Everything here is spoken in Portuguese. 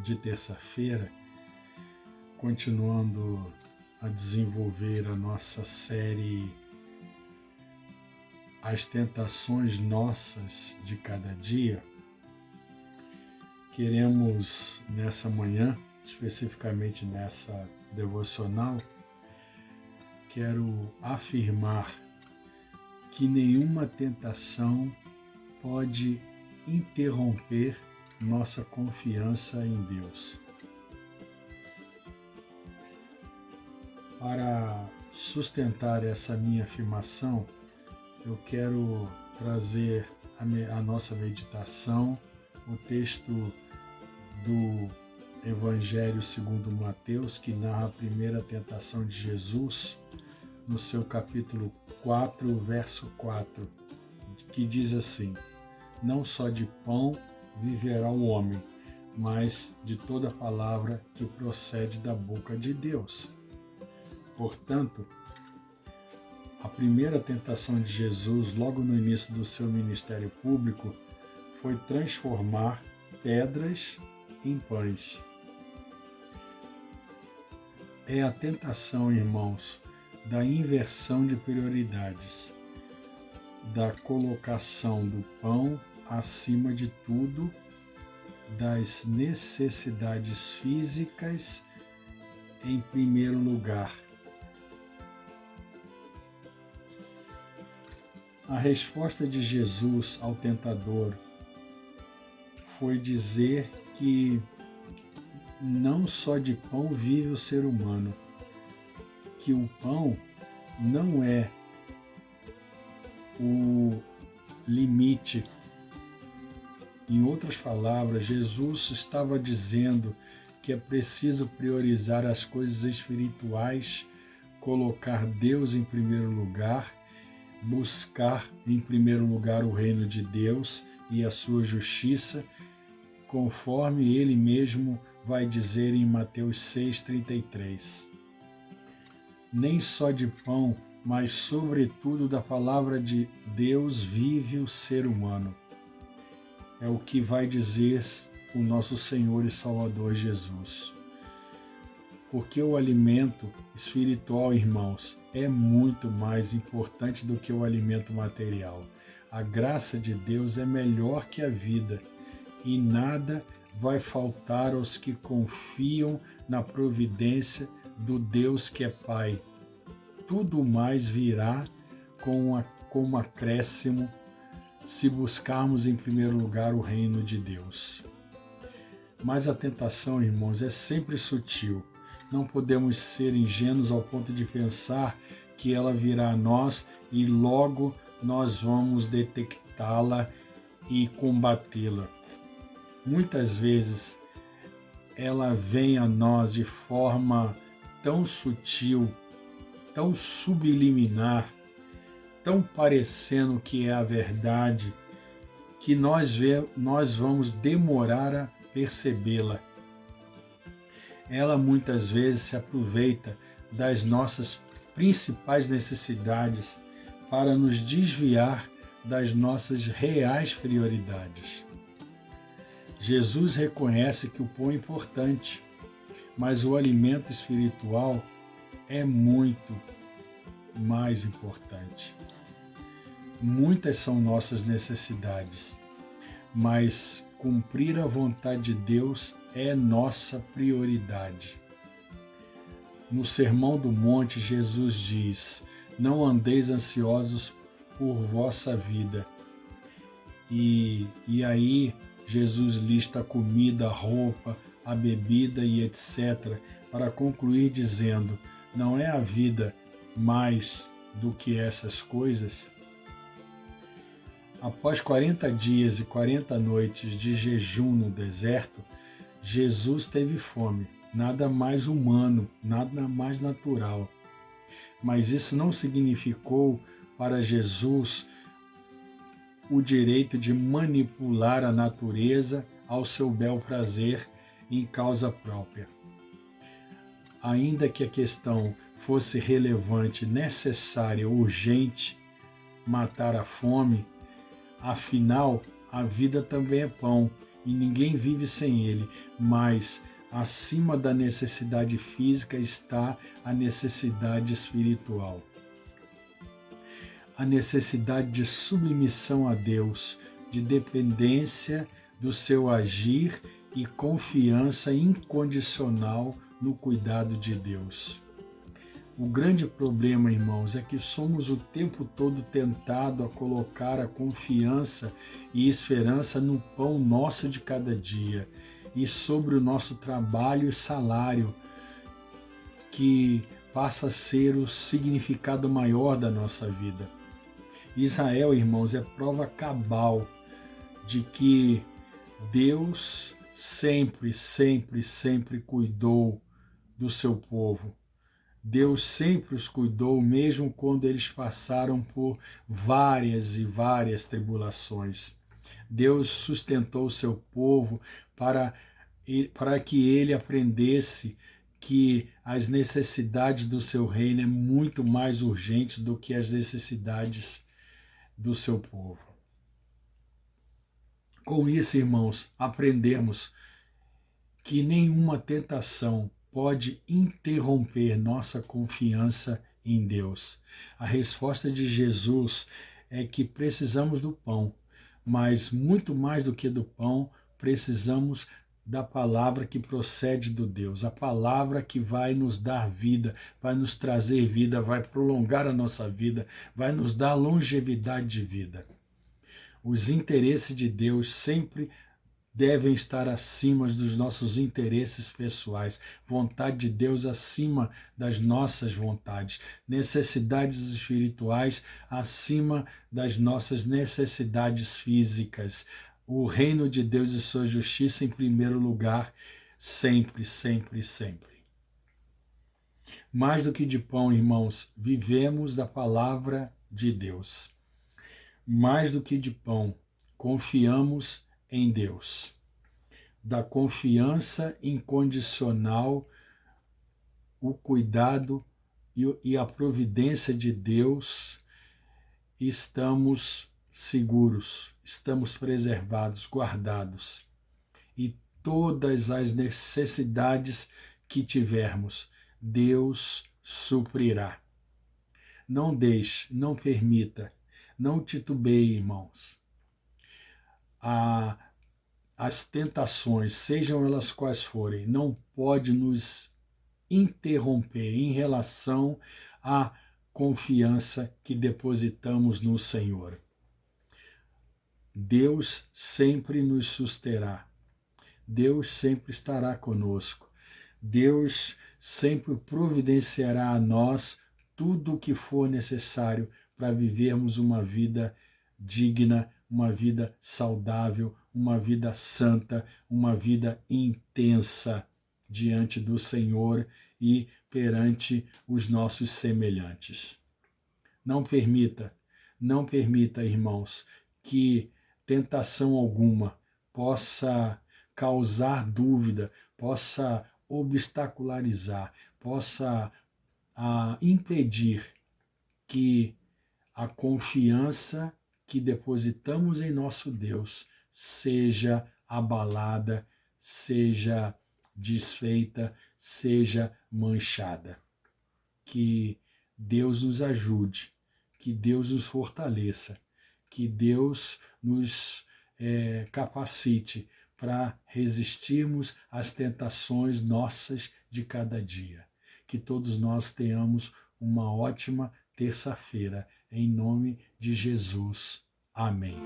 de terça-feira, continuando a desenvolver a nossa série As Tentações Nossas de Cada Dia. Queremos nessa manhã, especificamente nessa devocional, quero afirmar que nenhuma tentação pode interromper nossa confiança em Deus. Para sustentar essa minha afirmação, eu quero trazer a nossa meditação, o texto do Evangelho segundo Mateus, que narra a primeira tentação de Jesus, no seu capítulo 4, verso 4, que diz assim: não só de pão viverá o homem, mas de toda palavra que procede da boca de Deus. Portanto, a primeira tentação de Jesus, logo no início do seu ministério público, foi transformar pedras em pães. É a tentação, irmãos, da inversão de prioridades, da colocação do pão acima de tudo, das necessidades físicas em primeiro lugar. A resposta de Jesus ao tentador foi dizer que não só de pão vive o ser humano, que o pão não é o limite. Em outras palavras, Jesus estava dizendo que é preciso priorizar as coisas espirituais, colocar Deus em primeiro lugar, buscar em primeiro lugar o reino de Deus e a sua justiça, conforme ele mesmo vai dizer em Mateus 6,33. Nem só de pão, mas sobretudo da palavra de Deus vive o ser humano. É o que vai dizer o nosso Senhor e Salvador Jesus. Porque o alimento espiritual, irmãos, é muito mais importante do que o alimento material. A graça de Deus é melhor que a vida e nada vai faltar aos que confiam na providência do Deus que é Pai. Tudo mais virá com acréscimo se buscarmos em primeiro lugar o reino de Deus. Mas a tentação, irmãos, é sempre sutil. Não podemos ser ingênuos ao ponto de pensar que ela virá a nós e logo nós vamos detectá-la e combatê-la. Muitas vezes ela vem a nós de forma tão sutil, tão subliminar, tão parecendo que é a verdade, que nós vamos demorar a percebê-la. Ela muitas vezes se aproveita das nossas principais necessidades para nos desviar das nossas reais prioridades. Jesus reconhece que o pão é importante, mas o alimento espiritual é muito mais importante. Muitas são nossas necessidades, mas cumprir a vontade de Deus é nossa prioridade. No Sermão do Monte, Jesus diz: não andeis ansiosos por vossa vida. E aí Jesus lista a comida, a roupa, a bebida e etc. para concluir dizendo: não é a vida mais do que essas coisas? Após 40 dias e 40 noites de jejum no deserto, Jesus teve fome, nada mais humano, nada mais natural. Mas isso não significou para Jesus o direito de manipular a natureza ao seu bel prazer em causa própria. Ainda que a questão fosse relevante, necessária, urgente, matar a fome, afinal, a vida também é pão, e ninguém vive sem ele, mas acima da necessidade física está a necessidade espiritual. A necessidade de submissão a Deus, de dependência do seu agir e confiança incondicional no cuidado de Deus. O grande problema, irmãos, é que somos o tempo todo tentados a colocar a confiança e esperança no pão nosso de cada dia e sobre o nosso trabalho e salário, que passa a ser o significado maior da nossa vida. Israel, irmãos, é prova cabal de que Deus sempre cuidou do seu povo. Deus sempre os cuidou, mesmo quando eles passaram por várias e várias tribulações. Deus sustentou o seu povo para que ele aprendesse que as necessidades do seu reino é muito mais urgente do que as necessidades do seu povo. Com isso, irmãos, aprendemos que nenhuma tentação pode interromper nossa confiança em Deus. A resposta de Jesus é que precisamos do pão, mas muito mais do que do pão, precisamos da palavra que procede do Deus, a palavra que vai nos dar vida, vai nos trazer vida, vai prolongar a nossa vida, vai nos dar longevidade de vida. Os interesses de Deus sempre devem estar acima dos nossos interesses pessoais, vontade de Deus acima das nossas vontades, necessidades espirituais acima das nossas necessidades físicas. O reino de Deus e sua justiça em primeiro lugar, sempre. Mais do que de pão, irmãos, vivemos da palavra de Deus. Mais do que de pão, confiamos em Deus. Da confiança incondicional, o cuidado e a providência de Deus, estamos seguros, estamos preservados, guardados. E todas as necessidades que tivermos, Deus suprirá. Não deixe, não permita, não titubeie, irmãos. As tentações, sejam elas quais forem, não pode nos interromper em relação à confiança que depositamos no Senhor. Deus sempre nos susterá. Deus sempre estará conosco. Deus sempre providenciará a nós tudo o que for necessário para vivermos uma vida digna, uma vida saudável, uma vida santa, uma vida intensa diante do Senhor e perante os nossos semelhantes. Não permita, irmãos, que tentação alguma possa causar dúvida, possa obstacularizar, possa impedir que a confiança que depositamos em nosso Deus seja abalada, seja desfeita, seja manchada. Que Deus nos ajude, que Deus nos fortaleça, que Deus nos capacite para resistirmos às tentações nossas de cada dia. Que todos nós tenhamos uma ótima terça-feira, em nome de Jesus. Amém.